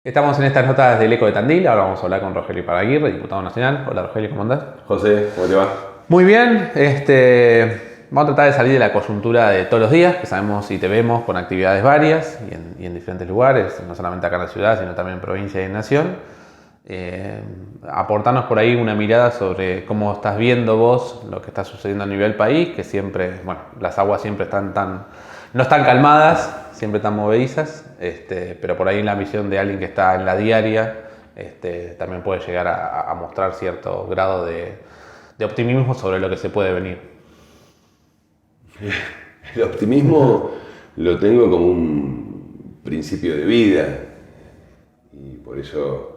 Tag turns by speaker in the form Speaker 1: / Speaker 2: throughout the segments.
Speaker 1: Estamos en estas notas del Eco de Tandil. Ahora vamos a hablar con Rogelio Iparraguirre, diputado nacional. Hola Rogelio, ¿cómo andás?
Speaker 2: José, ¿cómo te va?
Speaker 1: Muy bien. Vamos a tratar de salir de la coyuntura de todos los días, que sabemos y te vemos con actividades varias y en diferentes lugares, no solamente acá en la ciudad, sino también en provincia y en nación. Aportarnos por ahí una mirada sobre cómo estás viendo vos lo que está sucediendo a nivel país, que siempre, bueno, las aguas siempre no están calmadas, siempre están movedizas, pero por ahí la visión de alguien que está en la diaria también puede llegar a mostrar cierto grado de optimismo sobre lo que se puede venir.
Speaker 2: El optimismo lo tengo como un principio de vida y por eso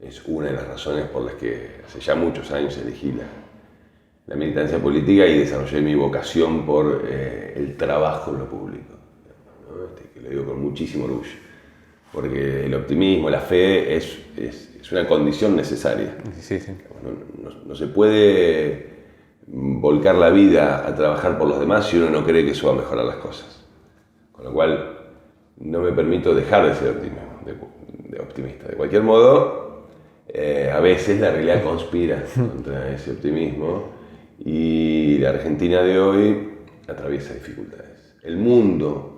Speaker 2: es una de las razones por las que hace ya muchos años elegí la militancia política y desarrollé mi vocación por el trabajo en lo público, ¿no? Que lo digo con muchísimo orgullo, porque el optimismo, la fe es una condición necesaria.
Speaker 1: Sí, sí.
Speaker 2: No se puede volcar la vida a trabajar por los demás si uno no cree que eso va a mejorar las cosas. Con lo cual no me permito dejar de ser optimista. De cualquier modo, a veces la realidad conspira contra ese optimismo y la Argentina de hoy atraviesa dificultades. El mundo,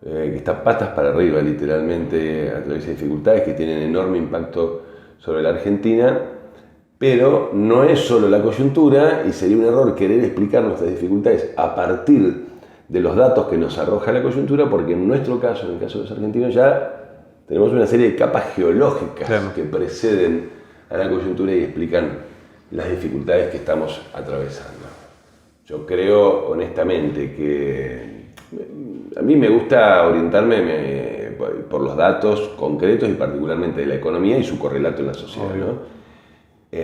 Speaker 2: que está patas para arriba literalmente, atraviesa dificultades que tienen enorme impacto sobre la Argentina, pero no es solo la coyuntura y sería un error querer explicar nuestras dificultades a partir de los datos que nos arroja la coyuntura, porque en nuestro caso, en el caso de los argentinos, ya tenemos una serie de capas geológicas que preceden a la coyuntura y explican las dificultades que estamos atravesando. Yo creo honestamente que a mí me gusta orientarme por los datos concretos y particularmente de la economía y su correlato en la sociedad, ¿no?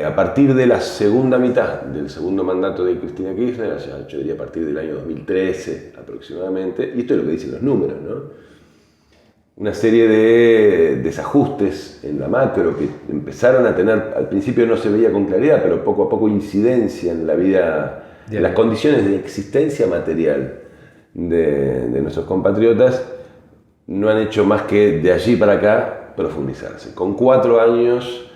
Speaker 2: A partir de la segunda mitad del segundo mandato de Cristina Kirchner, yo diría a partir del año 2013 aproximadamente, y esto es lo que dicen los números, ¿no? Una serie de desajustes en la macro que empezaron a tener, al principio no se veía con claridad, pero poco a poco incidencia en la vida, en las condiciones de existencia material de nuestros compatriotas, no han hecho más que de allí para acá profundizarse. Con 4 años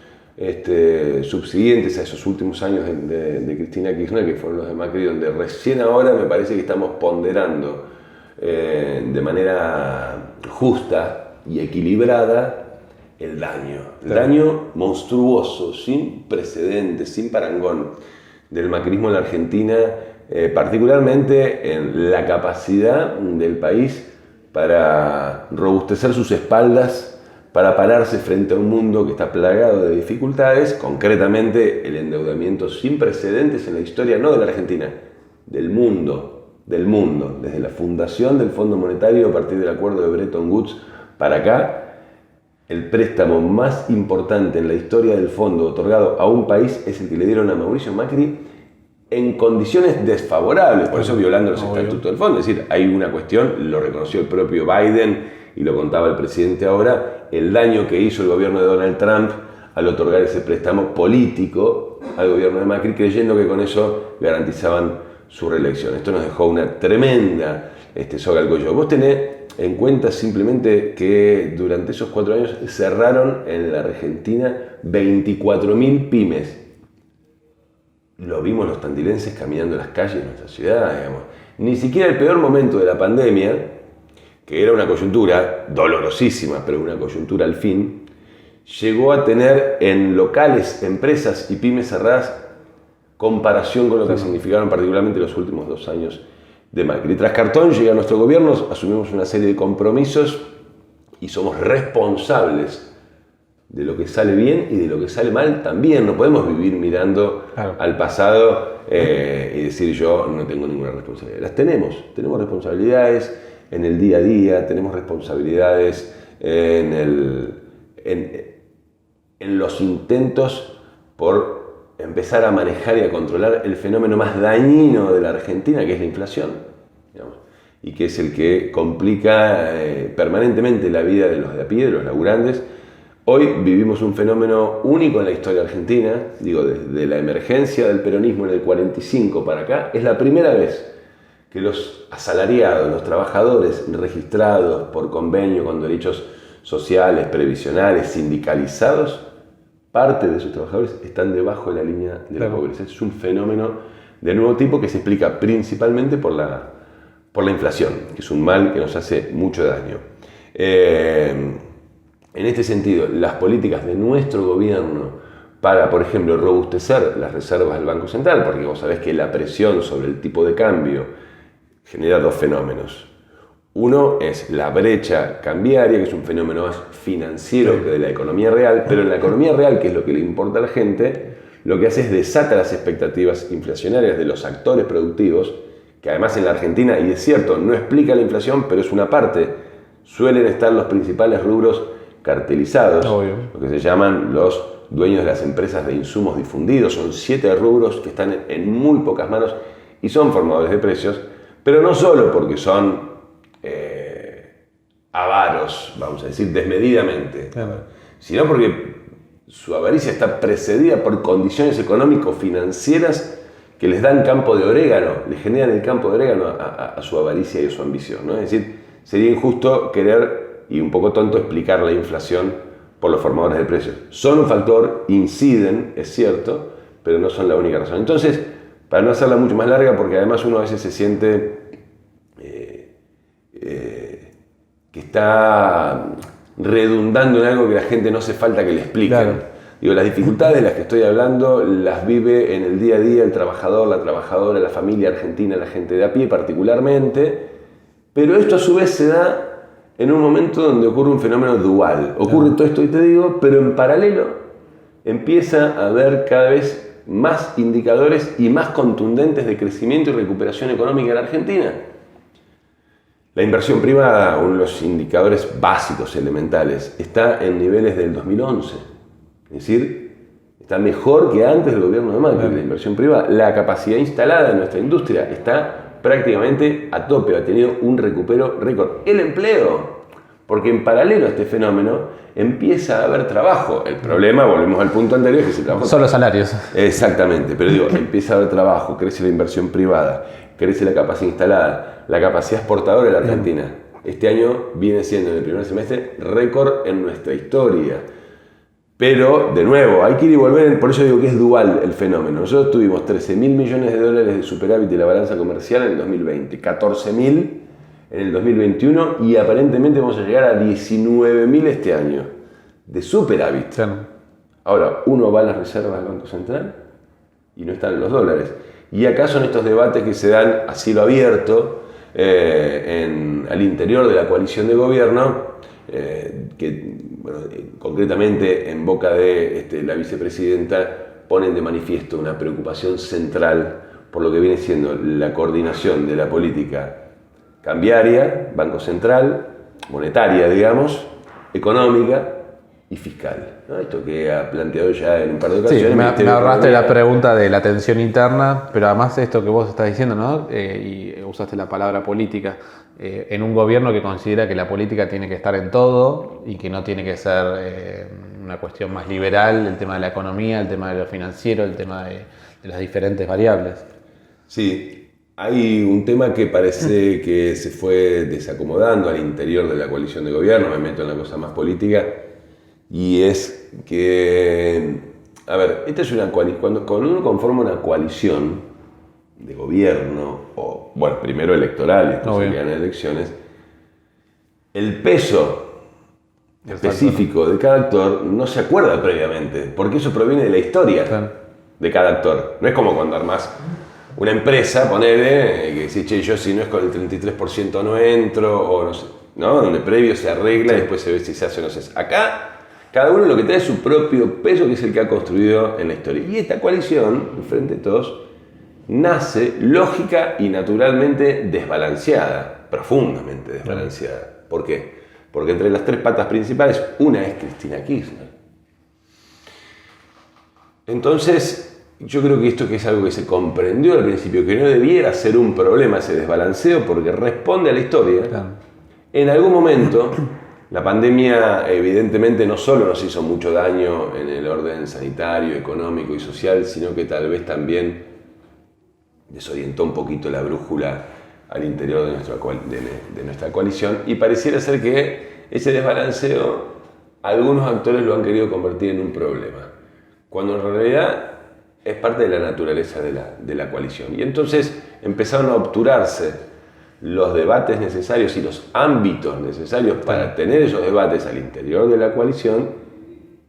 Speaker 2: subsiguientes a esos últimos años de Cristina Kirchner, que fueron los de Macri, donde recién ahora me parece que estamos ponderando de manera justa y equilibrada el daño monstruoso, sin precedentes, sin parangón del macrismo en la Argentina, particularmente en la capacidad del país para robustecer sus espaldas, para pararse frente a un mundo que está plagado de dificultades, concretamente el endeudamiento sin precedentes en la historia, no de la Argentina, del mundo, desde la fundación del Fondo Monetario a partir del acuerdo de Bretton Woods para acá. El préstamo más importante en la historia del fondo otorgado a un país es el que le dieron a Mauricio Macri en condiciones desfavorables, por eso violando los estatutos del fondo. Es decir, hay una cuestión, lo reconoció el propio Biden y lo contaba el presidente ahora, el daño que hizo el gobierno de Donald Trump al otorgar ese préstamo político al gobierno de Macri, creyendo que con eso garantizaban su reelección. Esto nos dejó una tremenda soga al cuello. Vos tenés en cuenta simplemente que durante esos 4 años cerraron en la Argentina 24.000 pymes. Lo vimos los tandilenses caminando en las calles de nuestra ciudad, digamos. Ni siquiera el peor momento de la pandemia, que era una coyuntura dolorosísima, pero una coyuntura al fin, llegó a tener en locales, empresas y pymes cerradas comparación con lo que significaron particularmente los últimos 2 años de Macri. Tras cartón llega a nuestro gobierno, asumimos una serie de compromisos y somos responsables de lo que sale bien y de lo que sale mal también. No podemos vivir mirando al pasado y decir yo no tengo ninguna responsabilidad. Las tenemos responsabilidades en el día a día, tenemos responsabilidades en los intentos por empezar a manejar y a controlar el fenómeno más dañino de la Argentina, que es la inflación, digamos, y que es el que complica permanentemente la vida de los de a pie, de los laburantes. Hoy vivimos un fenómeno único en la historia argentina, digo, desde la emergencia del peronismo en el 45 para acá, es la primera vez que los asalariados, los trabajadores registrados por convenio con derechos sociales, previsionales, sindicalizados, parte de sus trabajadores están debajo de la línea de la pobreza. Es un fenómeno de nuevo tipo que se explica principalmente por la inflación, que es un mal que nos hace mucho daño. En este sentido, las políticas de nuestro gobierno para, por ejemplo, robustecer las reservas del Banco Central, porque vos sabés que la presión sobre el tipo de cambio genera dos fenómenos. Uno es la brecha cambiaria, que es un fenómeno más financiero que de la economía real, pero en la economía real, que es lo que le importa a la gente, lo que hace es desata las expectativas inflacionarias de los actores productivos, que además en la Argentina, y es cierto, no explica la inflación, pero es una parte, suelen estar los principales rubros cartelizados, lo que se llaman los dueños de las empresas de insumos difundidos. Son 7 rubros que están en muy pocas manos y son formadores de precios, pero no solo porque son avaros, vamos a decir, desmedidamente, sino porque su avaricia está precedida por condiciones económico-financieras que les dan campo de orégano, les generan el campo de orégano a su avaricia y a su ambición, ¿no? Es decir, sería injusto querer, y un poco tonto, explicar la inflación por los formadores de precios. Son un factor, inciden, es cierto, pero no son la única razón. Entonces, para no hacerla mucho más larga, porque además uno a veces se siente que está redundando en algo que la gente no hace falta que le expliquen. Digo, las dificultades de las que estoy hablando las vive en el día a día el trabajador, la trabajadora, la familia argentina, la gente de a pie particularmente, pero esto a su vez se da en un momento donde ocurre un fenómeno dual. Ocurre todo esto y te digo, pero en paralelo empieza a haber cada vez más indicadores y más contundentes de crecimiento y recuperación económica en la Argentina. La inversión privada, uno de los indicadores básicos, elementales, está en niveles del 2011. Es decir, está mejor que antes del gobierno de Macri, la inversión privada. La capacidad instalada en nuestra industria está prácticamente a tope, ha tenido un recupero récord. El empleo, porque en paralelo a este fenómeno empieza a haber trabajo. El problema, volvemos al punto anterior, que es el trabajo.
Speaker 1: Son los salarios.
Speaker 2: Exactamente, pero digo, empieza a haber trabajo, crece la inversión privada, crece la capacidad instalada, la capacidad exportadora de la Argentina. Este año viene siendo en el primer semestre récord en nuestra historia. Pero, de nuevo, hay que ir y volver, por eso digo que es dual el fenómeno. Nosotros tuvimos 13.000 millones de dólares de superávit de la balanza comercial en el 2020, 14.000 en el 2021 y aparentemente vamos a llegar a 19.000 este año de superávit. Ahora, uno va a las reservas del Banco Central y no están los dólares. Y acá son estos debates que se dan a cielo abierto al interior de la coalición de gobierno, que bueno, concretamente en boca de la vicepresidenta ponen de manifiesto una preocupación central por lo que viene siendo la coordinación de la política cambiaria, Banco Central, monetaria, digamos, económica y fiscal, ¿no? Esto que ha planteado ya en un par de ocasiones.
Speaker 1: Sí, me ahorraste la pregunta de la tensión interna, pero además esto que vos estás diciendo, ¿no? Y usaste la palabra política, en un gobierno que considera que la política tiene que estar en todo y que no tiene que ser una cuestión más liberal, el tema de la economía, el tema de lo financiero, el tema de las diferentes variables.
Speaker 2: Sí, hay un tema que parece que se fue desacomodando al interior de la coalición de gobierno, me meto en la cosa más política, y es que, a ver, esta es una coalición, cuando uno conforma una coalición de gobierno, o bueno, primero electoral, después se ganan elecciones, el peso específico de cada actor no se acuerda previamente, porque eso proviene de la historia de cada actor. No es como cuando armás una empresa, ponele, que decís, che, yo si no es con el 33% no entro, o no sé, ¿no? Donde previo se arregla y después se ve si se hace o no se hace. Acá, cada uno lo que trae es su propio peso, que es el que ha construido en la historia. Y esta coalición, el Frente de Todos, nace lógica y naturalmente desbalanceada, profundamente desbalanceada. ¿Por qué? Porque entre las tres patas principales, una es Cristina Kirchner. Entonces, yo creo que esto que es algo que se comprendió al principio, que no debiera ser un problema ese desbalanceo, porque responde a la historia. En algún momento, la pandemia evidentemente no solo nos hizo mucho daño en el orden sanitario, económico y social, sino que tal vez también desorientó un poquito la brújula al interior de nuestra coalición, y pareciera ser que ese desbalanceo algunos actores lo han querido convertir en un problema, cuando en realidad es parte de la naturaleza de la coalición. Y entonces empezaron a obturarse los debates necesarios y los ámbitos necesarios para tener esos debates al interior de la coalición.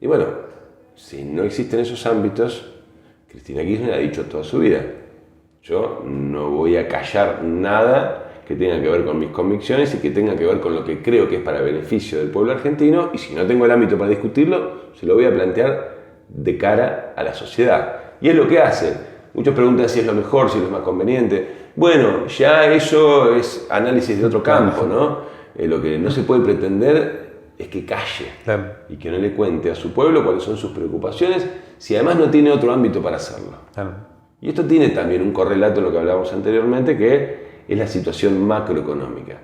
Speaker 2: Y bueno, si no existen esos ámbitos, Cristina Kirchner ha dicho toda su vida: yo no voy a callar nada que tenga que ver con mis convicciones y que tenga que ver con lo que creo que es para beneficio del pueblo argentino, y si no tengo el ámbito para discutirlo, se lo voy a plantear de cara a la sociedad. Y es lo que hace. Muchos preguntan si es lo mejor, si es lo más conveniente. Bueno, ya eso es análisis de otro campo, ¿no? Lo que no se puede pretender es que calle, claro, y que no le cuente a su pueblo cuáles son sus preocupaciones, si además no tiene otro ámbito para hacerlo. Claro. Y esto tiene también un correlato en lo que hablábamos anteriormente, que es la situación macroeconómica.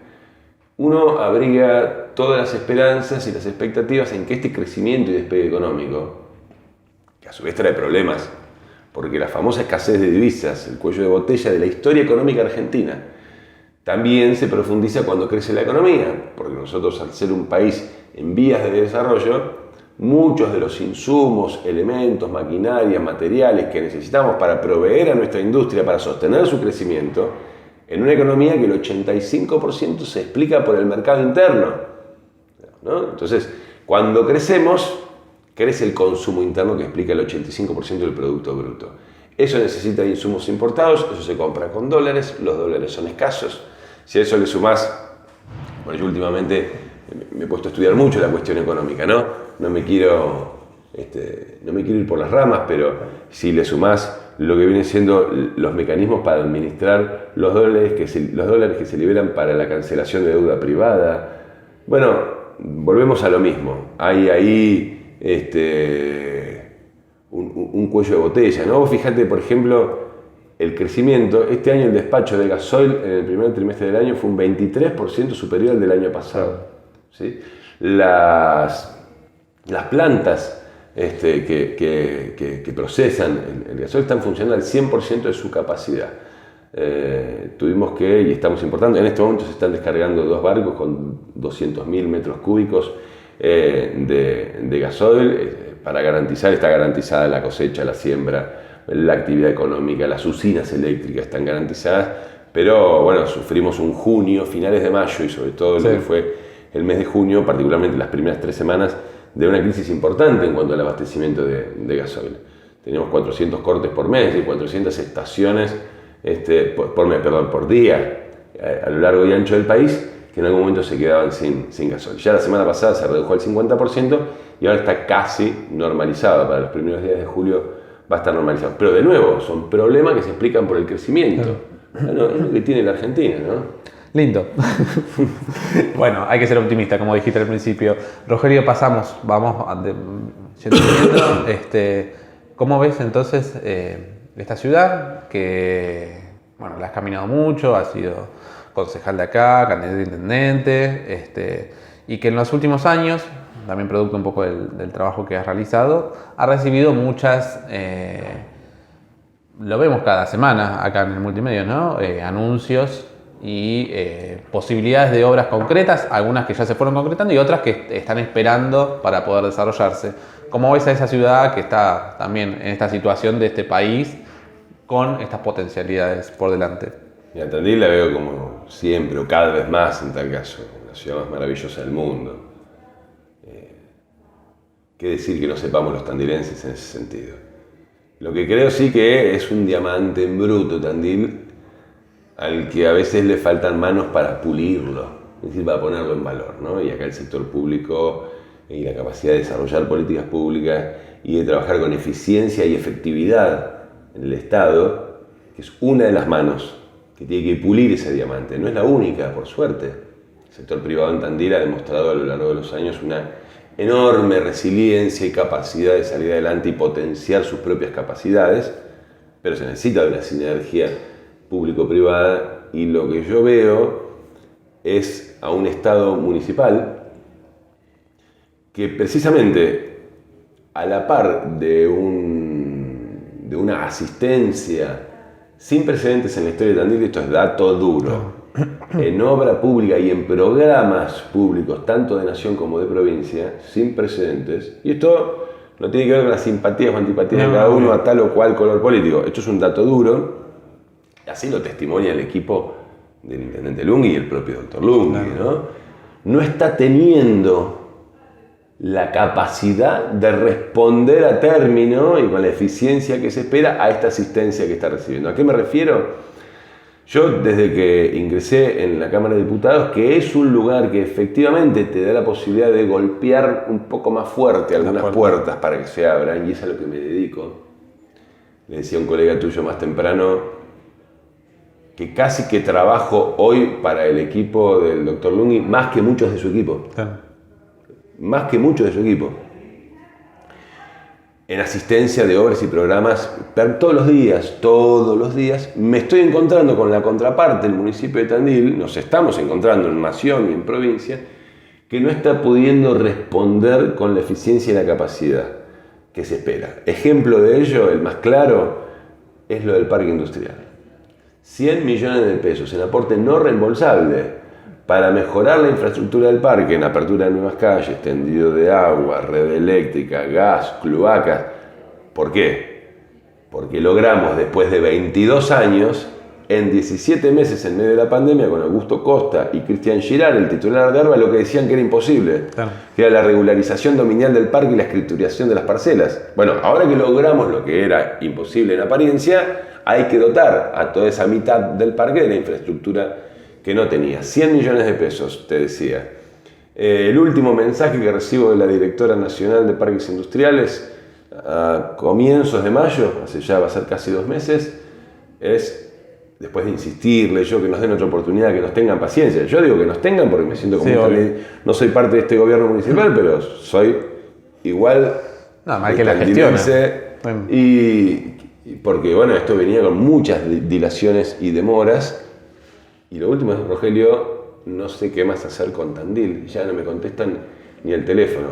Speaker 2: Uno abriga todas las esperanzas y las expectativas en que este crecimiento y despegue económico, que a su vez trae problemas, porque la famosa escasez de divisas, el cuello de botella de la historia económica argentina, también se profundiza cuando crece la economía, porque nosotros, al ser un país en vías de desarrollo, muchos de los insumos, elementos, maquinarias, materiales que necesitamos para proveer a nuestra industria, para sostener su crecimiento, en una economía que el 85% se explica por el mercado interno, ¿no? Entonces, cuando crecemos, crece el consumo interno, que explica el 85% del Producto Bruto. Eso necesita de insumos importados, eso se compra con dólares, los dólares son escasos. Si a eso le sumás, bueno, yo últimamente me he puesto a estudiar mucho la cuestión económica, ¿no? No me quiero ir por las ramas, pero si le sumás lo que vienen siendo los mecanismos para administrar los dólares que se liberan para la cancelación de deuda privada, bueno, volvemos a lo mismo. Hay ahí un cuello de botella, ¿no? Vos fijate, por ejemplo, el crecimiento. Este año el despacho de gasoil en el primer trimestre del año fue un 23% superior al del año pasado, ¿sí? Las plantas que procesan el gasoil están funcionando al 100% de su capacidad. Tuvimos que, y estamos importando, en este momento se están descargando 2 barcos con 200.000 metros cúbicos de gasoil para garantizar, está garantizada la cosecha, la siembra, la actividad económica, las usinas eléctricas están garantizadas, pero bueno, sufrimos un junio, finales de mayo y sobre todo lo que fue el mes de junio, particularmente las primeras 3 semanas, de una crisis importante en cuanto al abastecimiento de gasoil. Teníamos 400 cortes por mes y 400 estaciones por día a lo largo y ancho del país, que en algún momento se quedaban sin gasoil. Ya la semana pasada se redujo al 50% y ahora está casi normalizado. Para los primeros días de julio va a estar normalizado. Pero de nuevo, son problemas que se explican por el crecimiento. Bueno, es lo que tiene la Argentina, ¿no?
Speaker 1: Lindo. Bueno, hay que ser optimista, como dijiste al principio. Rogelio, vamos ¿cómo ves entonces esta ciudad? Que, bueno, la has caminado mucho, has sido concejal de acá, candidato a intendente, y que en los últimos años, también producto un poco del trabajo que has realizado, ha recibido muchas, lo vemos cada semana acá en el Multimedios, ¿no? Anuncios y posibilidades de obras concretas, algunas que ya se fueron concretando y otras que están esperando para poder desarrollarse. ¿Cómo ves a esa ciudad que está también en esta situación de este país con estas potencialidades por delante?
Speaker 2: Y Tandil la veo como siempre, o cada vez más en tal caso, la ciudad más maravillosa del mundo. ¿Qué decir que no sepamos los tandilenses en ese sentido? Lo que creo sí que es un diamante en bruto Tandil, al que a veces le faltan manos para pulirlo, es decir, para ponerlo en valor, ¿no? Y acá el sector público y la capacidad de desarrollar políticas públicas y de trabajar con eficiencia y efectividad en el Estado, que es una de las manos que tiene que pulir ese diamante. No es la única, por suerte. El sector privado en Tandil ha demostrado a lo largo de los años una enorme resiliencia y capacidad de salir adelante y potenciar sus propias capacidades, pero se necesita de una sinergia público-privada, y lo que yo veo es a un Estado municipal que precisamente a la par de una asistencia sin precedentes en la historia de Tandil, esto es dato duro, en obra pública y en programas públicos, tanto de nación como de provincia, sin precedentes. Y esto no tiene que ver con las simpatías o antipatías de cada uno a tal o cual color político. Esto es un dato duro, así lo testimonia el equipo del intendente Lunghi y el propio doctor Lunghi, ¿no? No está teniendo la capacidad de responder a término y con la eficiencia que se espera a esta asistencia que está recibiendo. ¿A qué me refiero? Yo, desde que ingresé en la Cámara de Diputados, que es un lugar que efectivamente te da la posibilidad de golpear un poco más fuerte algunas puertas para que se abran, y es a lo que me dedico. Le decía a un colega tuyo más temprano que casi que trabajo hoy para el equipo del doctor Lunghi más que muchos de su equipo. Más que muchos de su equipo. En asistencia de obras y programas, todos los días, me estoy encontrando con la contraparte, el municipio de Tandil, nos estamos encontrando en nación y en provincia, que no está pudiendo responder con la eficiencia y la capacidad que se espera. Ejemplo de ello, el más claro, es lo del parque industrial. 100 millones de pesos en aporte no reembolsable para mejorar la infraestructura del parque, en apertura de nuevas calles, tendido de agua, red eléctrica, gas, cloacas. ¿Por qué? Porque logramos, después de 22 años, en 17 meses en medio de la pandemia, con Augusto Costa y Cristian Girard, el titular de ARBA, lo que decían que era imposible, que era la regularización dominial del parque y la escriturización de las parcelas. Bueno, ahora que logramos lo que era imposible en apariencia, hay que dotar a toda esa mitad del parque de la infraestructura que no tenía. 100 millones de pesos, te decía. El último mensaje que recibo de la directora nacional de parques industriales a comienzos de mayo, hace ya va a ser casi 2 meses, es, después de insistirle yo que nos den otra oportunidad, que nos tengan paciencia. Yo digo que nos tengan porque me siento como no soy parte de este gobierno municipal, pero soy igual
Speaker 1: mal que la gestión.
Speaker 2: Y porque bueno, esto venía con muchas dilaciones y demoras. Y lo último es, Rogelio, no sé qué más hacer con Tandil, ya no me contestan ni el teléfono.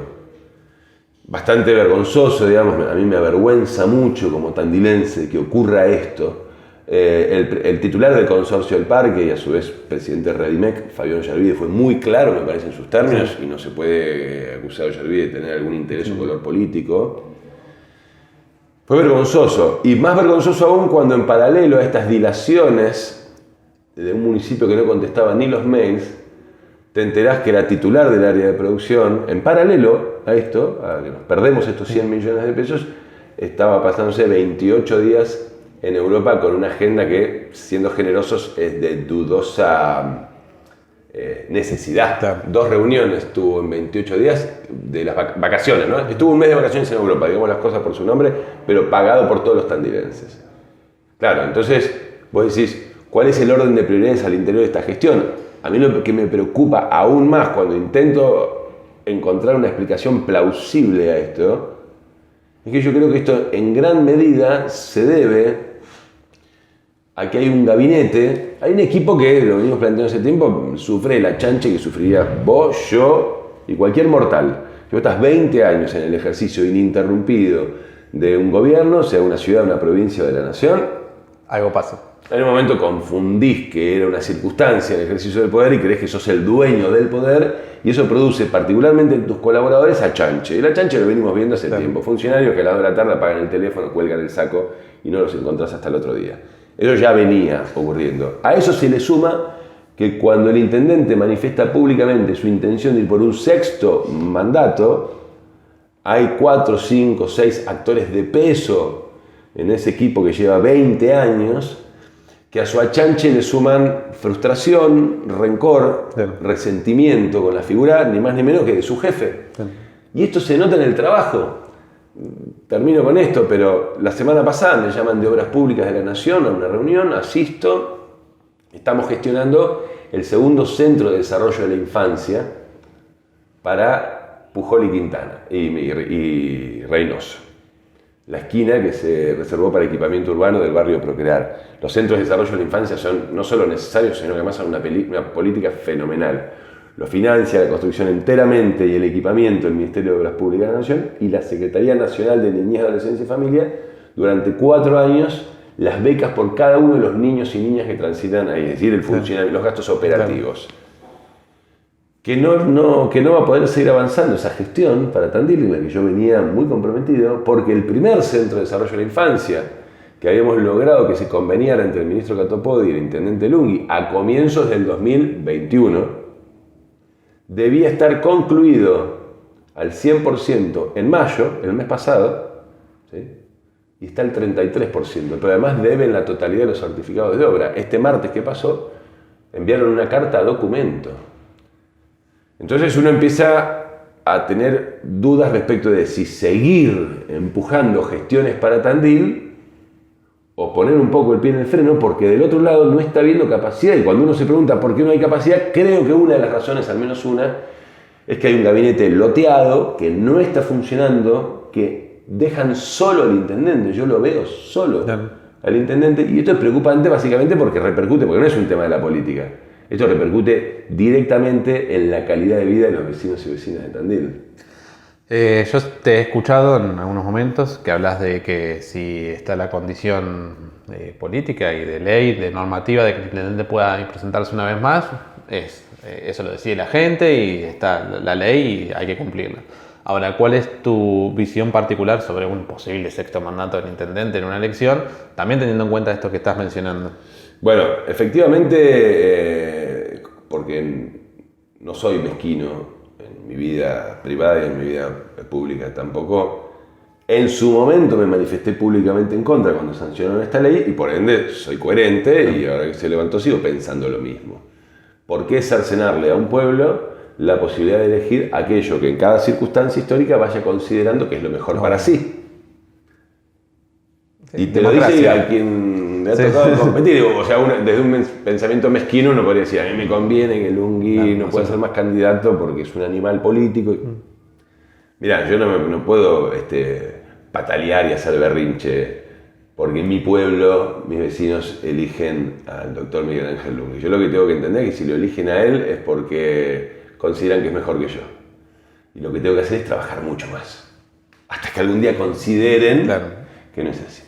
Speaker 2: Bastante vergonzoso, digamos, a mí me avergüenza mucho como tandilense que ocurra esto. El titular del consorcio del parque y a su vez presidente de Redimec, Fabián Ollarvide, fue muy claro, me parece, en sus términos, y no se puede acusar a Ollarvide de tener algún interés o color político. Fue vergonzoso, y más vergonzoso aún cuando en paralelo a estas dilaciones de un municipio que no contestaba ni los mails, te enterás que la titular del área de producción, en paralelo a esto, a que nos perdemos estos 100 millones de pesos, estaba pasándose 28 días en Europa con una agenda que, siendo generosos, es de dudosa necesidad. Claro. 2 reuniones tuvo en 28 días de las vacaciones, ¿no? Estuvo un mes de vacaciones en Europa, digamos las cosas por su nombre, pero pagado por todos los tandilenses. Claro, entonces vos decís, ¿cuál es el orden de prioridades al interior de esta gestión? A mí lo que me preocupa aún más cuando intento encontrar una explicación plausible a esto, es que yo creo que esto en gran medida se debe a que hay un gabinete, hay un equipo que, lo venimos planteando hace tiempo, sufre la chanche que sufriría vos, yo y cualquier mortal. Que vos estás 20 años en el ejercicio ininterrumpido de un gobierno, sea una ciudad, una provincia o de la nación.
Speaker 1: Algo pasa.
Speaker 2: En un momento confundís que era una circunstancia en el ejercicio del poder y creés que sos el dueño del poder, y eso produce particularmente en tus colaboradores achanche. El achanche lo venimos viendo hace tiempo. Funcionarios que a las 2 de la tarde apagan el teléfono, cuelgan el saco y no los encontrás hasta el otro día. Eso ya venía ocurriendo. A eso se le suma que cuando el intendente manifiesta públicamente su intención de ir por un 6º mandato, hay 4, 5, 6 actores de peso en ese equipo que lleva 20 años, que a su achanche le suman frustración, rencor, resentimiento con la figura, ni más ni menos que de su jefe. Y esto se nota en el trabajo. Termino con esto, pero la semana pasada me llaman de Obras Públicas de la Nación a una reunión, asisto, estamos gestionando el 2º Centro de Desarrollo de la Infancia para Pujol y Quintana y Reynoso. La esquina que se reservó para equipamiento urbano del barrio Procrear. Los centros de desarrollo de la infancia son no solo necesarios, sino que además son una política fenomenal. Lo financia la construcción enteramente y el equipamiento del Ministerio de Obras Públicas de la Nación y la Secretaría Nacional de Niñez, Adolescencia y Familia durante 4 años las becas por cada uno de los niños y niñas que transitan ahí, es decir, el funcionamiento, los gastos operativos. Que no va a poder seguir avanzando esa gestión para Tandil, en la que yo venía muy comprometido, porque el primer centro de desarrollo de la infancia que habíamos logrado que se conveniara entre el ministro Catopodis y el intendente Lunghi a comienzos del 2021, debía estar concluido al 100% en mayo, el mes pasado, ¿sí? Y está el 33%, pero además deben la totalidad de los certificados de obra. Este martes que pasó, enviaron una carta a documento. Entonces uno empieza a tener dudas respecto de si seguir empujando gestiones para Tandil o poner un poco el pie en el freno, porque del otro lado no está habiendo capacidad. Y cuando uno se pregunta por qué no hay capacidad, creo que una de las razones, al menos una, es que hay un gabinete loteado que no está funcionando, que dejan solo al intendente. Yo lo veo solo al intendente, y esto es preocupante básicamente porque repercute, porque no es un tema de la política. Esto repercute directamente en la calidad de vida de los vecinos y vecinas de Tandil.
Speaker 1: Yo te he escuchado en algunos momentos que hablas de que si está la condición política y de ley, de normativa, de que el intendente pueda presentarse una vez más, eso lo decide la gente y está la ley y hay que cumplirla. Ahora, ¿cuál es tu visión particular sobre un posible sexto mandato del intendente en una elección, también teniendo en cuenta esto que estás mencionando?
Speaker 2: Bueno, efectivamente, porque no soy mezquino en mi vida privada y en mi vida pública tampoco, en su momento me manifesté públicamente en contra cuando sancionaron esta ley y por ende soy coherente y ahora que se levantó sigo pensando lo mismo. ¿Por qué cercenarle a un pueblo la posibilidad de elegir aquello que en cada circunstancia histórica vaya considerando que es lo mejor para sí? Y te democracia. Lo dice a quien le ha tocado competir. O sea, desde un pensamiento mezquino uno podría decir, a mí me conviene que Lunghi no pueda ser más candidato porque es un animal político. Mirá, yo no puedo patalear y hacer berrinche porque en mi pueblo mis vecinos eligen al doctor Miguel Ángel Lunghi. Yo lo que tengo que entender es que si lo eligen a él es porque consideran que es mejor que yo. Y lo que tengo que hacer es trabajar mucho más. Hasta que algún día consideren que no es así.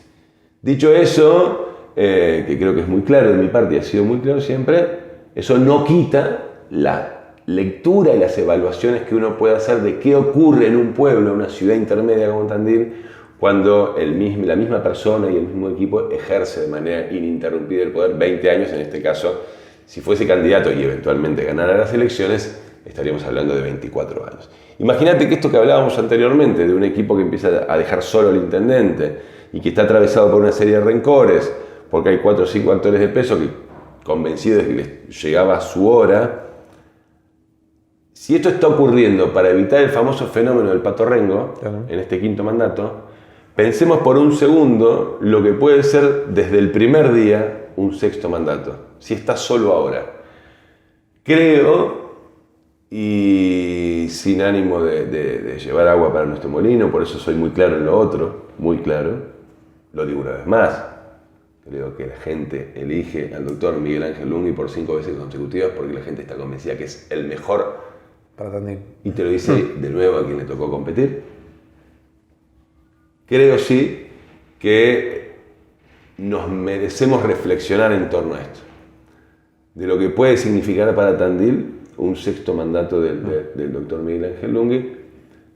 Speaker 2: Dicho eso, que creo que es muy claro de mi parte y ha sido muy claro siempre, eso no quita la lectura y las evaluaciones que uno puede hacer de qué ocurre en un pueblo, en una ciudad intermedia como Tandil, cuando la misma persona y el mismo equipo ejerce de manera ininterrumpida el poder 20 años, en este caso, si fuese candidato y eventualmente ganara las elecciones, estaríamos hablando de 24 años. Imagínate que esto que hablábamos anteriormente, de un equipo que empieza a dejar solo al intendente, y que está atravesado por una serie de rencores, porque hay 4 o 5 actores de peso que, convencidos de que les llegaba su hora. Si esto está ocurriendo para evitar el famoso fenómeno del Pato Rengo, en este quinto mandato, pensemos por un segundo lo que puede ser desde el primer día un sexto mandato, si está solo ahora. Creo, y sin ánimo de llevar agua para nuestro molino, por eso soy muy claro en lo otro, muy claro, lo digo una vez más, creo que la gente elige al doctor Miguel Ángel Lunghi por 5 veces consecutivas porque la gente está convencida que es el mejor
Speaker 1: para Tandil.
Speaker 2: Y te lo dice de nuevo a quien le tocó competir. Creo sí que nos merecemos reflexionar en torno a esto, de lo que puede significar para Tandil un sexto mandato del doctor Miguel Ángel Lunghi,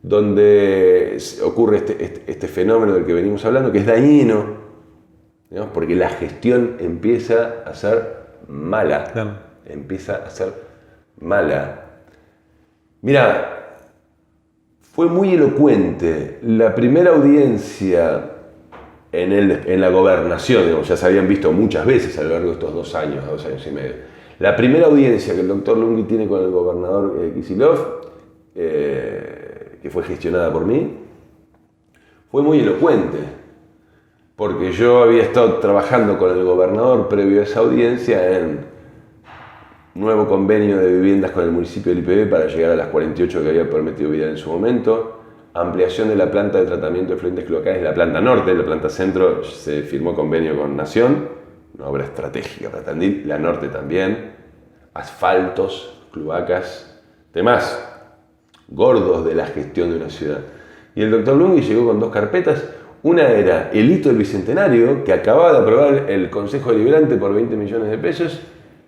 Speaker 2: donde ocurre este fenómeno del que venimos hablando, que es dañino, digamos, porque la gestión empieza a ser mala. Empieza a ser mala. Mira, fue muy elocuente la primera audiencia en la gobernación, digamos, ya se habían visto muchas veces a lo largo de estos 2 años y medio. La primera audiencia que el doctor Lunghi tiene con el gobernador Kicillof, que fue gestionada por mí, fue muy elocuente, porque yo había estado trabajando con el gobernador previo a esa audiencia en nuevo convenio de viviendas con el municipio del IPB para llegar a las 48 que había prometido Vidal en su momento, ampliación de la planta de tratamiento de efluentes cloacales de la planta norte, la planta centro se firmó convenio con Nación, una obra estratégica para Tandil, la norte también, asfaltos, cloacas, temas gordos de la gestión de una ciudad. Y el doctor Lunghi llegó con 2 carpetas, Una era el hito del Bicentenario, que acababa de aprobar el Consejo Deliberante por 20 millones de pesos,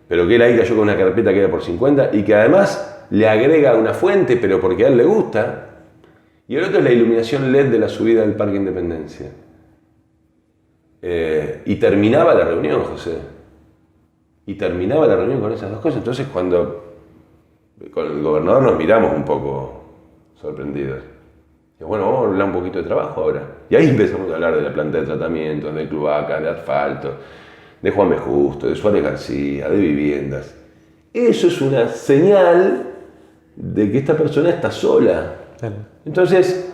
Speaker 2: pero que él ahí cayó con una carpeta que era por 50 y que además le agrega una fuente, pero porque a él le gusta. Y el otro es la iluminación LED de la subida del Parque Independencia. Y terminaba la reunión, José. Y terminaba la reunión con esas dos cosas. Entonces, cuando con el gobernador nos miramos un poco sorprendidos. Y bueno, vamos a hablar un poquito de trabajo ahora. Y ahí empezamos a hablar de la planta de tratamiento, de cloacas, de asfalto, de Juan B. Justo, de Suárez García, de viviendas. Eso es una señal de que esta persona está sola. Entonces,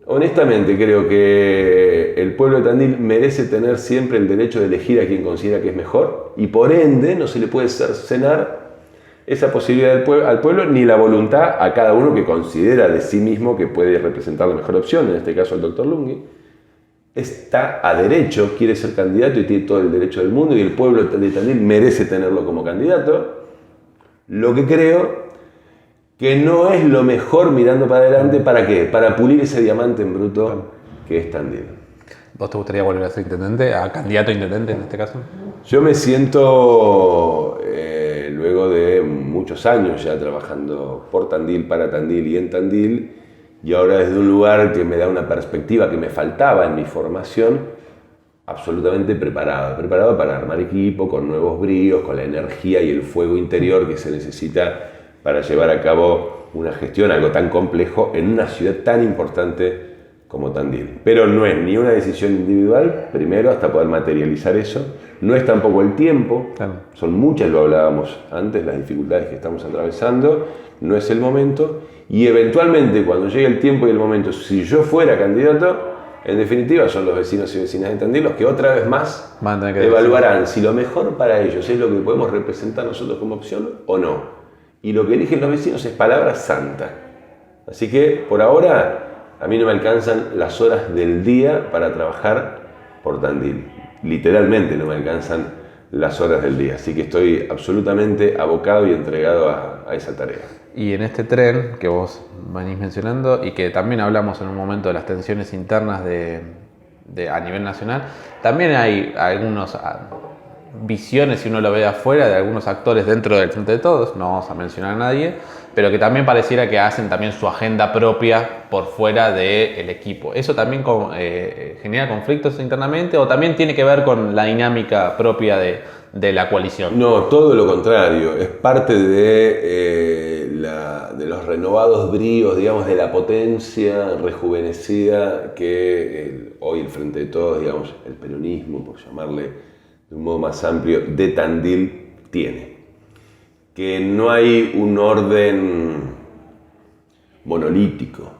Speaker 2: honestamente creo que el pueblo de Tandil merece tener siempre el derecho de elegir a quien considera que es mejor y por ende no se le puede cercenar esa posibilidad al pueblo ni la voluntad a cada uno que considera de sí mismo que puede representar la mejor opción, en este caso el doctor Lunghi. Está a derecho, quiere ser candidato y tiene todo el derecho del mundo y el pueblo de Tandil merece tenerlo como candidato. Lo que creo que no es lo mejor mirando para adelante, ¿para qué? Para pulir ese diamante en bruto que es Tandil.
Speaker 1: ¿Vos te gustaría volver a ser intendente, a candidato a intendente en este caso?
Speaker 2: Yo me siento, luego de muchos años ya trabajando por Tandil, para Tandil y en Tandil, y ahora desde un lugar que me da una perspectiva que me faltaba en mi formación, absolutamente preparado para armar equipo, con nuevos bríos, con la energía y el fuego interior que se necesita para llevar a cabo una gestión, algo tan complejo, en una ciudad tan importante como Tandil. Pero no es ni una decisión individual, primero, hasta poder materializar eso, no es tampoco el tiempo, claro. Son muchas, lo hablábamos antes, las dificultades que estamos atravesando, no es el momento, y eventualmente cuando llegue el tiempo y el momento, si yo fuera candidato, en definitiva son los vecinos y vecinas de Tandil los que otra vez más evaluarán si lo mejor para ellos es lo que podemos representar nosotros como opción o no. Y lo que eligen los vecinos es palabra santa. Así que por ahora a mí no me alcanzan las horas del día para trabajar por Tandil. Literalmente no me alcanzan las horas del día. Así que estoy absolutamente abocado y entregado a esa tarea.
Speaker 1: Y en este tren que vos venís mencionando y que también hablamos en un momento de las tensiones internas a nivel nacional, también hay algunas visiones, si uno lo ve de afuera, de algunos actores dentro del Frente de Todos, no vamos a mencionar a nadie, pero que también pareciera que hacen también su agenda propia por fuera del equipo. ¿Eso también genera conflictos internamente o también tiene que ver con la dinámica propia de la coalición?
Speaker 2: No, todo lo contrario. Es parte de los renovados bríos, digamos, de la potencia rejuvenecida que hoy el Frente de Todos, digamos, el peronismo, por llamarle de un modo más amplio, de Tandil tiene. Que no hay un orden monolítico.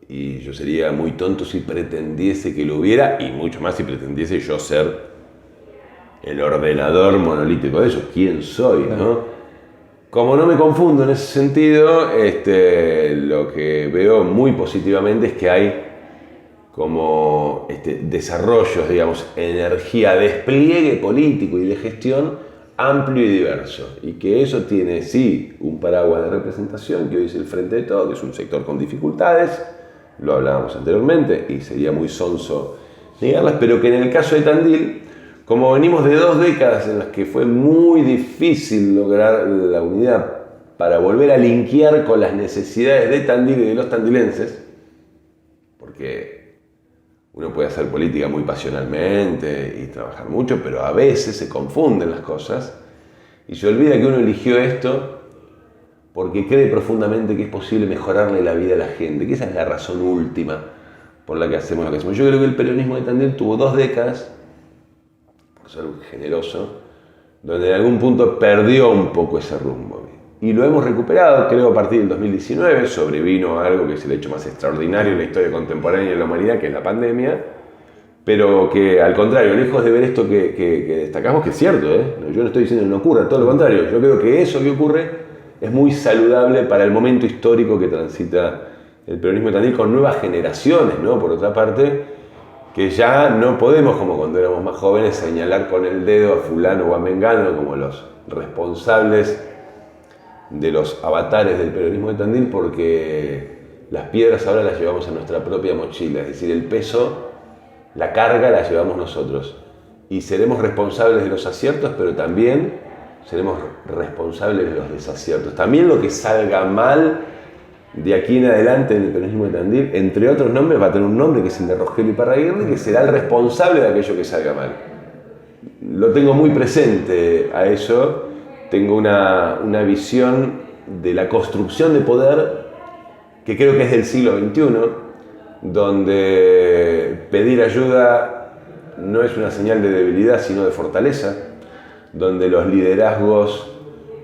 Speaker 2: Y yo sería muy tonto si pretendiese que lo hubiera, y mucho más si pretendiese yo ser el ordenador monolítico de eso. ¿Quién soy, no? Como no me confundo en ese sentido, lo que veo muy positivamente es que hay como desarrollos, digamos, energía, despliegue político y de gestión amplio y diverso, y que eso tiene, sí, un paraguas de representación, que hoy es el Frente de Todos, que es un sector con dificultades, lo hablábamos anteriormente, y sería muy sonso negarlas, pero que en el caso de Tandil, como venimos de 2 décadas en las que fue muy difícil lograr la unidad para volver a linkear con las necesidades de Tandil y de los tandilenses, porque uno puede hacer política muy pasionalmente y trabajar mucho, pero a veces se confunden las cosas y se olvida que uno eligió esto porque cree profundamente que es posible mejorarle la vida a la gente, que esa es la razón última por la que hacemos lo que hacemos. Yo creo que el peronismo de Tandil tuvo 2 décadas, por ser generoso, donde en algún punto perdió un poco ese rumbo. Y lo hemos recuperado, creo, a partir del 2019, sobrevino algo que es el hecho más extraordinario en la historia contemporánea de la humanidad, que es la pandemia, pero que al contrario, lejos de ver esto que destacamos, que es cierto, yo no estoy diciendo que no ocurra, todo lo contrario, yo creo que eso que ocurre es muy saludable para el momento histórico que transita el peronismo de Tandil con nuevas generaciones, ¿no? Por otra parte, que ya no podemos, como cuando éramos más jóvenes, señalar con el dedo a fulano o a mengano como los responsables de los avatares del peronismo de Tandil, porque las piedras ahora las llevamos en nuestra propia mochila, es decir, el peso la carga la llevamos nosotros. Y seremos responsables de los aciertos, pero también seremos responsables de los desaciertos. También lo que salga mal de aquí en adelante en el peronismo de Tandil, entre otros nombres, va a tener un nombre que es el de Rogelio Iparraguirre, que será el responsable de aquello que salga mal. Lo tengo muy presente a eso, tengo una visión de la construcción de poder que creo que es del siglo XXI, donde pedir ayuda no es una señal de debilidad, sino de fortaleza, donde los liderazgos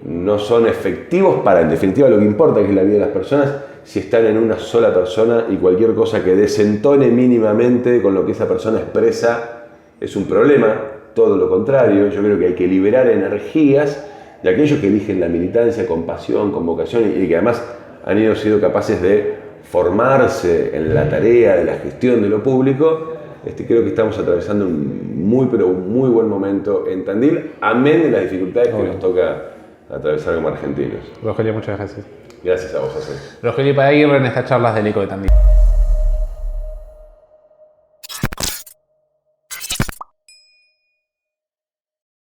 Speaker 2: no son efectivos para, en definitiva, lo que importa, que es la vida de las personas, si están en una sola persona y cualquier cosa que desentone mínimamente con lo que esa persona expresa es un problema. Todo lo contrario, yo creo que hay que liberar energías de aquellos que eligen la militancia con pasión, con vocación y que además han sido capaces de formarse en la tarea de la gestión de lo público. Creo que estamos atravesando un muy, pero muy buen momento en Tandil, amén de las dificultades que nos toca atravesar como argentinos.
Speaker 1: Rogelio, muchas gracias.
Speaker 2: Gracias a vos, José.
Speaker 1: Rogelio Iparraguirre en estas charlas del Eco de Tandil.